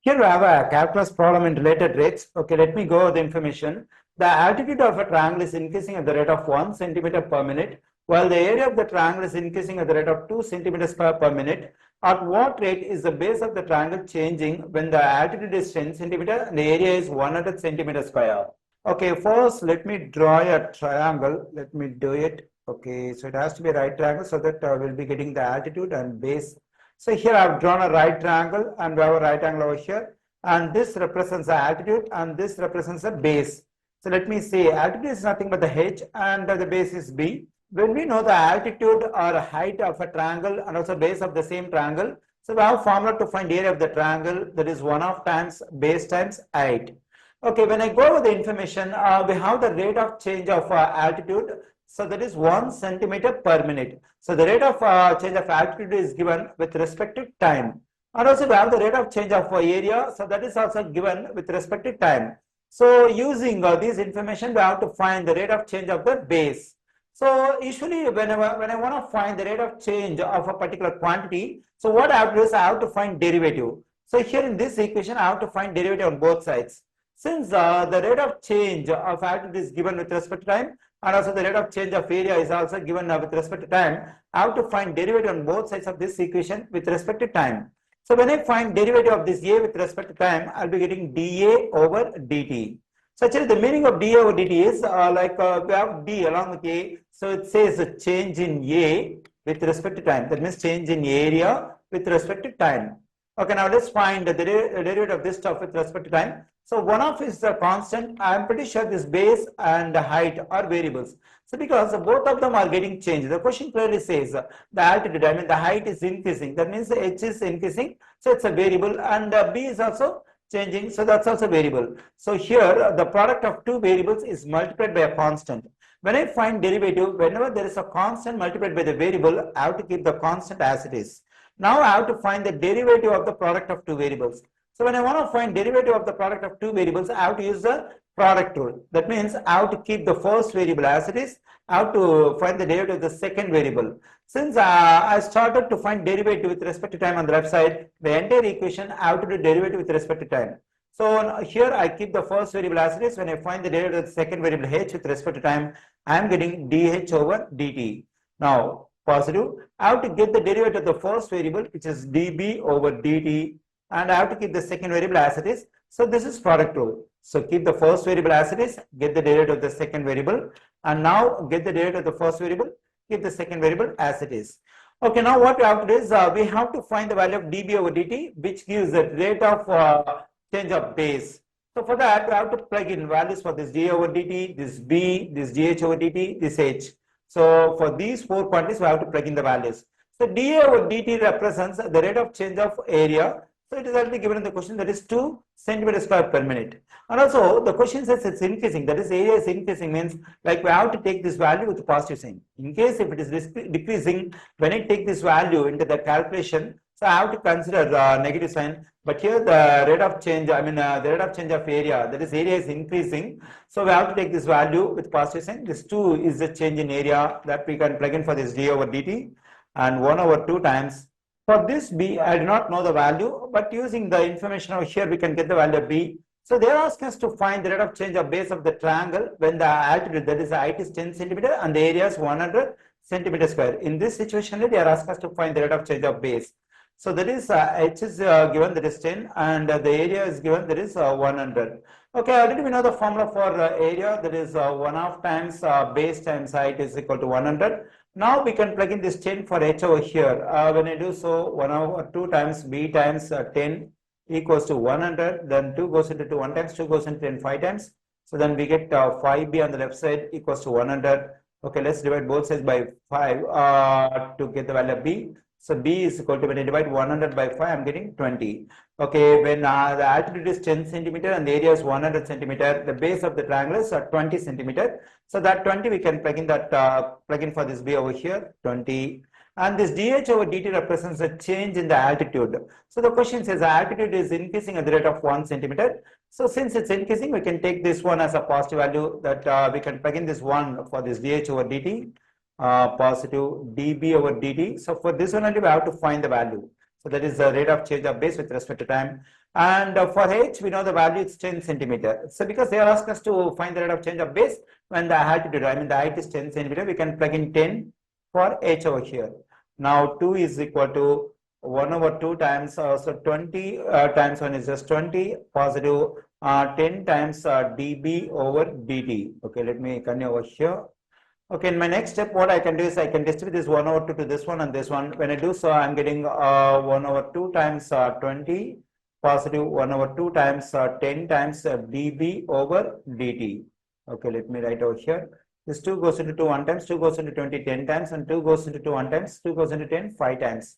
Here we have a calculus problem in related rates. Okay, let me go over the information. The altitude of a triangle is increasing at the rate of 1 centimeter per minute, while the area of the triangle is increasing at the rate of 2 centimeters per minute. At what rate is the base of the triangle changing when the altitude is 10 centimeter and the area is 100 centimeters square? Okay, first let me draw a triangle. Let me do it. Okay, so it has to be a right triangle so that we'll be getting the altitude and base. So here I've drawn a right triangle and we have a right angle over here, and this represents the altitude and this represents the base. So let me say altitude is nothing but the h and the base is b. When we know the altitude or height of a triangle and also base of the same triangle, so we have a formula to find area of the triangle, that is 1/2 times base times height. Okay, when I go over the information, we have the rate of change of altitude. So that is 1 centimeter per minute. So the rate of change of altitude is given with respect to time. And also we have the rate of change of area. So that is also given with respect to time. So using this information, we have to find the rate of change of the base. So usually when I want to find the rate of change of a particular quantity, so what I have to do is I have to find derivative. So here in this equation, I have to find derivative on both sides. Since the rate of change of altitude is given with respect to time, and also the rate of change of area is also given with respect to time, I have to find derivative on both sides of this equation with respect to time. So when I find derivative of this a with respect to time, I'll be getting dA over dt. So actually the meaning of dA over dt is we have d along with a, so it says a change in a with respect to time. That means change in area with respect to time. Okay, now let's find the derivative of this stuff with respect to time. So 1/2 is the constant. I'm pretty sure this base and the height are variables. So because both of them are getting changed, the question clearly says the altitude, I mean the height is increasing. That means the h is increasing. So it's a variable, and b is also changing. So that's also variable. So here the product of two variables is multiplied by a constant. When I find derivative, whenever there is a constant multiplied by the variable, I have to keep the constant as it is. Now I have to find the derivative of the product of two variables. So when I want to find derivative of the product of two variables, I have to use the product rule. That means I have to keep the first variable as it is. I have to find the derivative of the second variable. Since I started to find derivative with respect to time on the left side, the entire equation I have to do derivative with respect to time. So here I keep the first variable as it is. When I find the derivative of the second variable h with respect to time, I am getting dh over dt. Now positive, I have to get the derivative of the first variable, which is dB over dt, and I have to keep the second variable as it is. So this is product rule. So keep the first variable as it is, get the derivative of the second variable, and now get the derivative of the first variable, keep the second variable as it is. Okay, now what we have to do is we have to find the value of dB over dt, which gives the rate of change of base. So for that, we have to plug in values for this d over dt, this b, this dh over dt, this h. So for these four quantities, we have to plug in the values. So dA over dt represents the rate of change of area. So it is already given in the question, that is 2 centimeters square per minute. And also the question says it's increasing, that is area is increasing, means like we have to take this value with positive sign. In case if it is decreasing, when I take this value into the calculation, so I have to consider negative sign. But here the rate of change, the rate of change of area, that is area is increasing. So we have to take this value with positive sign. This 2 is the change in area that we can plug in for this d over dt, and 1 over 2 times. For this b, I do not know the value, but using the information over here, we can get the value of b. So they are asking us to find the rate of change of base of the triangle when the altitude, that is the height is 10 centimeter and the area is 100 centimeter square. In this situation, they are asking us to find the rate of change of base. So that is h is given, that is 10, and the area is given, that is 100. Okay, already we know the formula for area, that is 1/2 times base times height is equal to 100. Now we can plug in this 10 for h over here. When I do so, 1 over 2 times b times 10 equals to 100. Then 2 goes into 2 1 times, 2 goes into 10 5 times. So then we get 5b on the left side equals to 100. Okay, let's divide both sides by 5 to get the value of b. So b is equal to, when I divide 100 by 5, I'm getting 20. Okay, when the altitude is 10 centimeter and the area is 100 centimeter, the base of the triangle is 20 centimeter. So that 20 we can plug in that plug in for this b over here, 20. And this dh over dt represents a change in the altitude. So the question says the altitude is increasing at the rate of 1 centimeter. So since it's increasing, we can take this one as a positive value, that we can plug in this one for this dh over dt. Positive dB over dt. So for this one only we have to find the value. So that is the rate of change of base with respect to time. And for h, we know the value is 10 centimeter. So because they are asking us to find the rate of change of base when the altitude, I mean the height is 10 centimeter, we can plug in 10 for h over here. Now 2 is equal to 1 over 2 times, so 20 times 1 is just 20, positive 10 times dB over dt. Okay, let me continue over here. Okay, in my next step, what I can do is I can distribute this 1 over 2 to this one and this one. When I do so, I'm getting 1 over 2 times 20, positive 1 over 2 times 10 times dB over dt. Okay, let me write over here. This 2 goes into 2 1 times, 2 goes into 20 10 times, and 2 goes into 2 1 times, 2 goes into 10 5 times.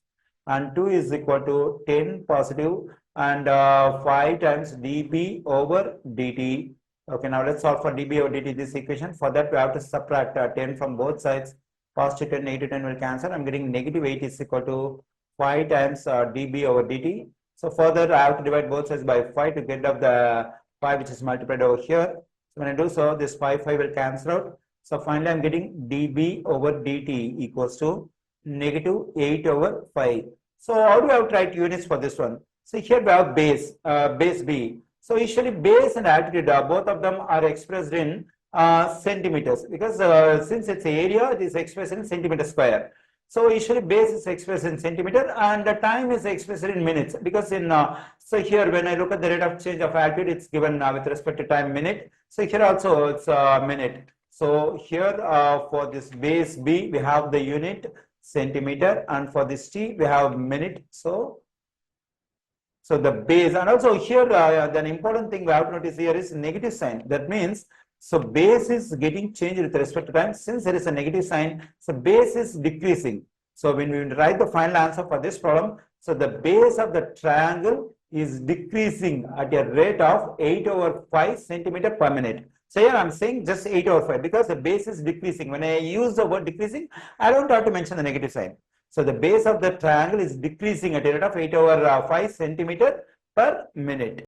And 2 is equal to 10 positive and 5 times dB over dt. Okay, now let's solve for dB over dt this equation. For that, we have to subtract 10 from both sides. Positive 10, negative 10 will cancel. I'm getting negative 8 is equal to 5 times dB over dt. So further, I have to divide both sides by 5 to get up the 5 which is multiplied over here. So when I do so, this 5 will cancel out. So finally, I'm getting dB over dt equals to negative 8 over 5. So how do I have to write units for this one? So here we have base B. So usually base and altitude, both of them are expressed in centimeters, because since it's area, it is expressed in centimeter square. So usually base is expressed in centimeter and the time is expressed in minutes, because in so here when I look at the rate of change of altitude, it's given with respect to time minute. So here also it's minute. So here for this base B, we have the unit centimeter, and for this T, we have minute. So the base, and also here the important thing we have to notice here is negative sign. That means, so base is getting changed with respect to time. Since there is a negative sign, so base is decreasing. So when we write the final answer for this problem, so the base of the triangle is decreasing at a rate of 8 over 5 centimeter per minute. So here I'm saying just 8 over 5 because the base is decreasing. When I use the word decreasing, I don't have to mention the negative sign. So the base of the triangle is decreasing at a rate of 8 over 5 centimeter per minute.